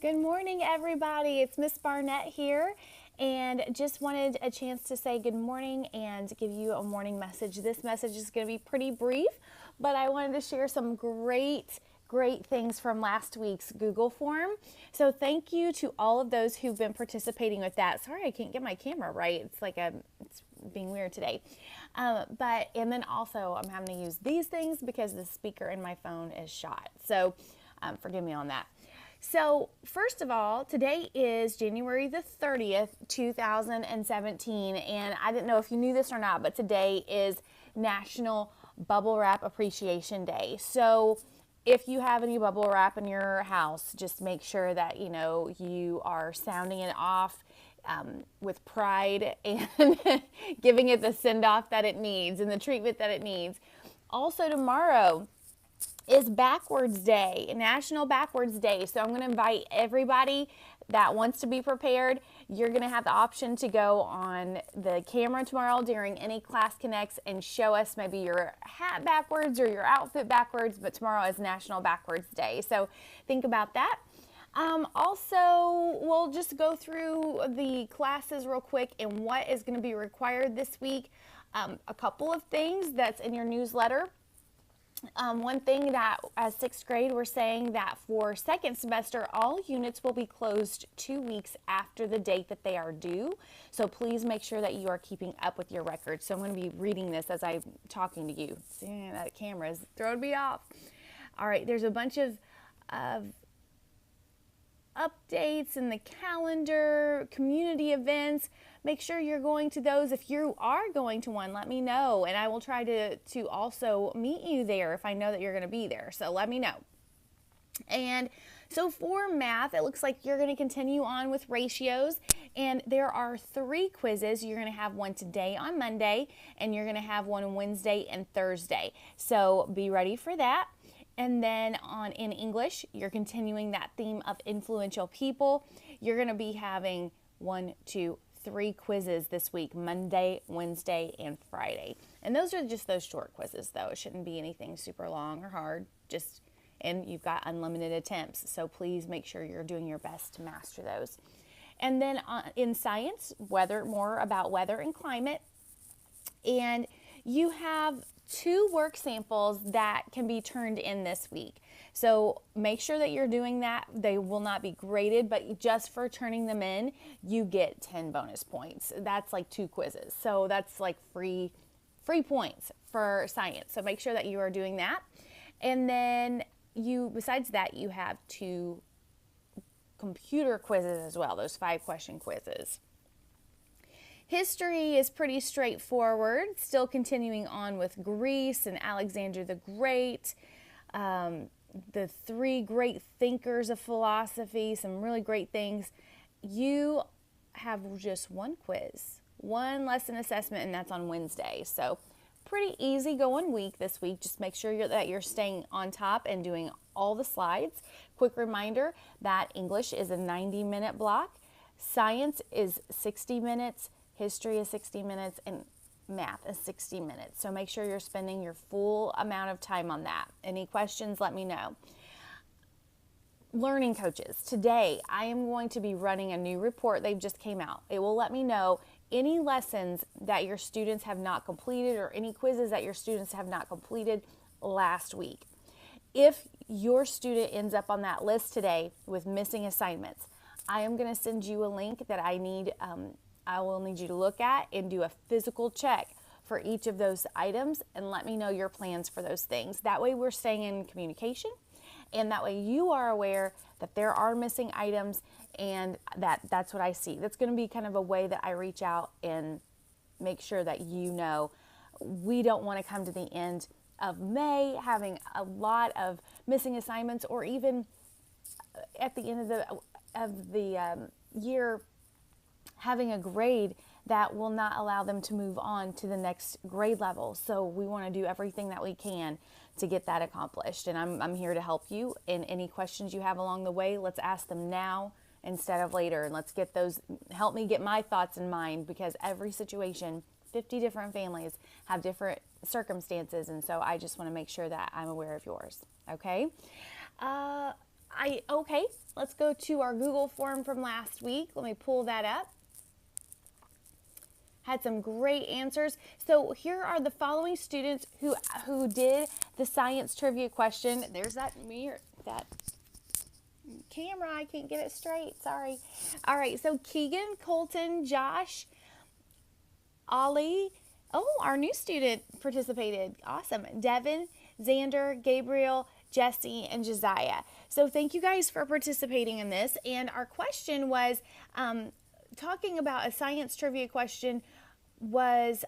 Good morning, everybody. It's Miss Barnett here, and just wanted a chance to say good morning and give you a morning message. This message is going to be pretty brief, but I wanted to share some great things from last week's Google form. So thank you to all of those who've been participating with that. Sorry, I can't get my camera right. It's being weird today. And then also I'm having to use these things because the speaker in my phone is shot. So forgive me on that. So first of all, today is January the 30th, 2017, and I didn't know if you knew this or not, but today is National Bubble Wrap Appreciation Day. So if you have any bubble wrap in your house, just make sure that you are sounding it off with pride and giving it the send-off that it needs and the treatment that it needs. Also tomorrow is Backwards Day, National Backwards Day. So I'm going to invite everybody that wants to be prepared. You're going to have the option to go on the camera tomorrow during any Class Connects and show us maybe your hat backwards or your outfit backwards, but tomorrow is National Backwards Day. So think about that. Also, we'll just go through the classes real quick and what is going to be required this week. A couple of things that's in your newsletter. One thing that as sixth grade, we're saying that for second semester, all units will be closed 2 weeks after the date that they are due. So please make sure that you are keeping up with your records. So I'm going to be reading this as I'm talking to you. See, that camera is throwing me off. All right, there's a bunch of updates in the calendar, community events. Make sure you're going to those. If you are going to one, let me know, and I will try to also meet you there if I know that you're going to be there. So let me know. And so for math, it looks like you're going to continue on with ratios, and there are 3 quizzes. You're going to have one today on Monday, and you're going to have one on Wednesday and Thursday. So be ready for that. And then in English, you're continuing that theme of influential people. You're going to be having 1, 2, 3 quizzes this week, Monday, Wednesday, and Friday. And those are just those short quizzes, though. It shouldn't be anything super long or hard. And you've got unlimited attempts. So please make sure you're doing your best to master those. And then in science, more about weather and climate. And you have 2 work samples that can be turned in this week. So make sure that you're doing that. They will not be graded, but just for turning them in, you get 10 bonus points. That's like 2 quizzes. So that's like free points for science. So make sure that you are doing that. And then besides that, you have 2 computer quizzes as well, those 5-question quizzes. History is pretty straightforward, still continuing on with Greece and Alexander the Great, the 3 great thinkers of philosophy, some really great things. You have just 1 quiz, 1 lesson assessment, and that's on Wednesday. So pretty easy going week this week. Just make sure that you're staying on top and doing all the slides. Quick reminder that English is a 90-minute block, science is 60 minutes, history is 60 minutes, and math is 60 minutes. So make sure you're spending your full amount of time on that. Any questions, let me know. Learning coaches. Today, I am going to be running a new report. They've just came out. It will let me know any lessons that your students have not completed or any quizzes that your students have not completed last week. If your student ends up on that list today with missing assignments, I am going to send you a link that I will need you to look at and do a physical check for each of those items and let me know your plans for those things. That way we're staying in communication, and that way you are aware that there are missing items and that's what I see. That's going to be kind of a way that I reach out and make sure that we don't want to come to the end of May having a lot of missing assignments, or even at the end of the year having a grade that will not allow them to move on to the next grade level. So we want to do everything that we can to get that accomplished. And I'm here to help you. And any questions you have along the way, let's ask them now instead of later. And let's get those, help me get my thoughts in mind, because every situation, 50 different families have different circumstances. And so I just want to make sure that I'm aware of yours. Okay. Okay, let's go to our Google form from last week. Let me pull that up. Had some great answers. So here are the following students who did the science trivia question. There's that mirror, that camera. I can't get it straight. Sorry. All right. So Keegan, Colton, Josh, Ollie. Oh, our new student participated. Awesome. Devin, Xander, Gabriel, Jesse, and Josiah. So thank you guys for participating in this. And our question was talking about a science trivia question was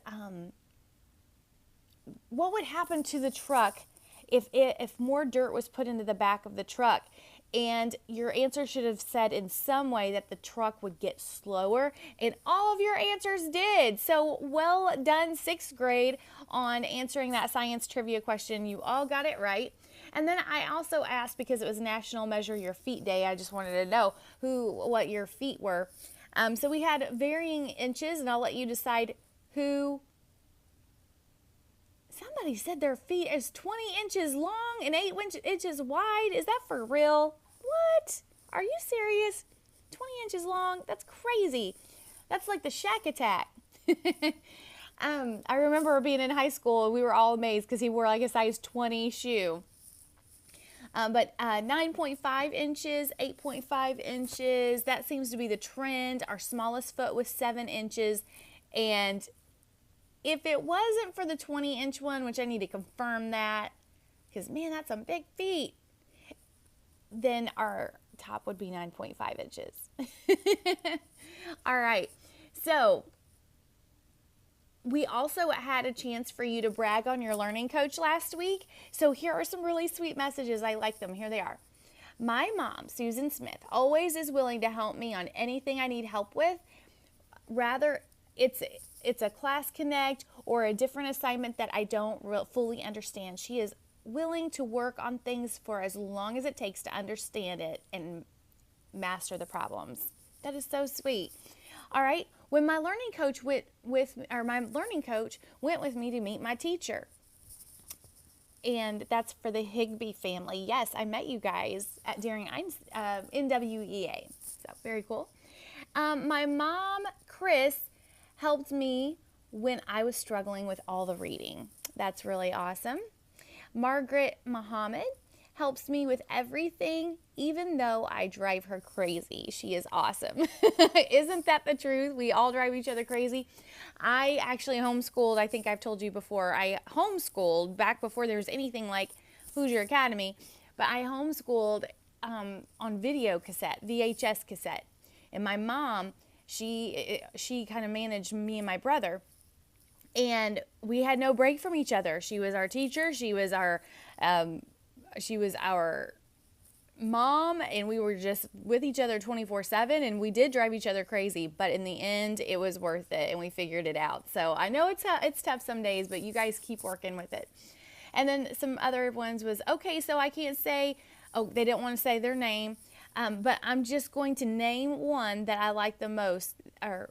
what would happen to the truck if more dirt was put into the back of the truck? And your answer should have said in some way that the truck would get slower, and all of your answers did. So well done, 6th grade, on answering that science trivia question. You all got it right. And then I also asked, because it was National Measure Your Feet Day, I just wanted to know what your feet were. So we had varying inches, and I'll let you decide who. Somebody said their feet is 20 inches long and 8 inches wide. Is that for real? What? Are you serious? 20 inches long? That's crazy. That's like the Shack Attack. I remember being in high school, we were all amazed because he wore like a size 20 shoe. But 9.5 inches, 8.5 inches, that seems to be the trend. Our smallest foot was 7 inches. And if it wasn't for the 20-inch one, which I need to confirm that, because, man, that's some big feet, then our top would be 9.5 inches. All right. So we also had a chance for you to brag on your learning coach last week. So here are some really sweet messages. I like them. Here they are. My mom, Susan Smith, always is willing to help me on anything I need help with. Rather, it's a class connect or a different assignment that I don't fully understand. She is willing to work on things for as long as it takes to understand it and master the problems. That is so sweet. All right. When my learning coach went with me to meet my teacher. And that's for the Higbee family. Yes, I met you guys during NWEA. So very cool. My mom, Chris, helped me when I was struggling with all the reading. That's really awesome. Margaret Muhammad helps me with everything, even though I drive her crazy. She is awesome. Isn't that the truth? We all drive each other crazy. I actually homeschooled. I think I've told you before. I homeschooled back before there was anything like Hoosier Academy, but I homeschooled on video cassette, VHS cassette. And my mom, she kind of managed me and my brother, and we had no break from each other. She was our teacher. She was our mom, and we were just with each other 24/7, and we did drive each other crazy, but in the end, it was worth it, and we figured it out. So I know it's tough some days, but you guys keep working with it. And then some other ones was, okay, so I can't say, they didn't want to say their name, but I'm just going to name one that I like the most, or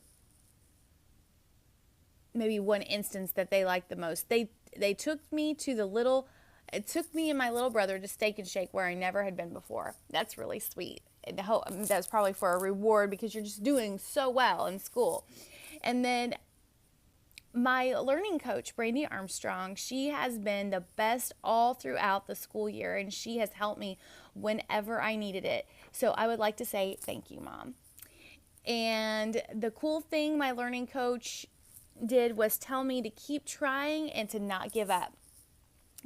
maybe one instance that they liked the most. They took me to it took me and my little brother to Steak and Shake where I never had been before. That's really sweet. That was probably for a reward because you're just doing so well in school. And then my learning coach, Brandy Armstrong, she has been the best all throughout the school year, and she has helped me whenever I needed it. So I would like to say thank you, Mom. And the cool thing my learning coach did was tell me to keep trying and to not give up.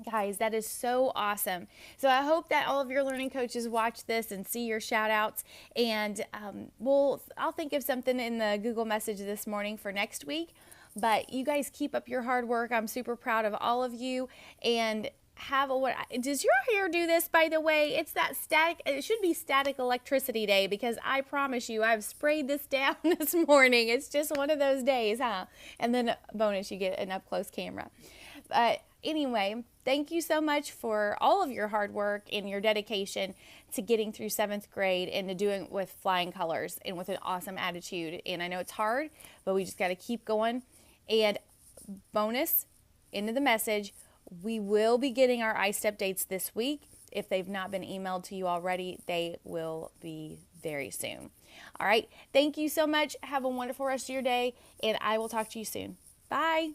Guys, that is so awesome. So I hope that all of your learning coaches watch this and see your shout outs. And I'll think of something in the Google message this morning for next week. But you guys keep up your hard work. I'm super proud of all of you. And does your hair do this, by the way? It's that static. It should be static electricity day, because I promise you I've sprayed this down this morning. It's just one of those days, huh? And then bonus, you get an up close camera. But anyway, thank you so much for all of your hard work and your dedication to getting through 7th grade and to doing it with flying colors and with an awesome attitude. And I know it's hard, but we just got to keep going. And bonus, into the message, we will be getting our I-STEP dates this week. If they've not been emailed to you already, they will be very soon. All right. Thank you so much. Have a wonderful rest of your day, and I will talk to you soon. Bye.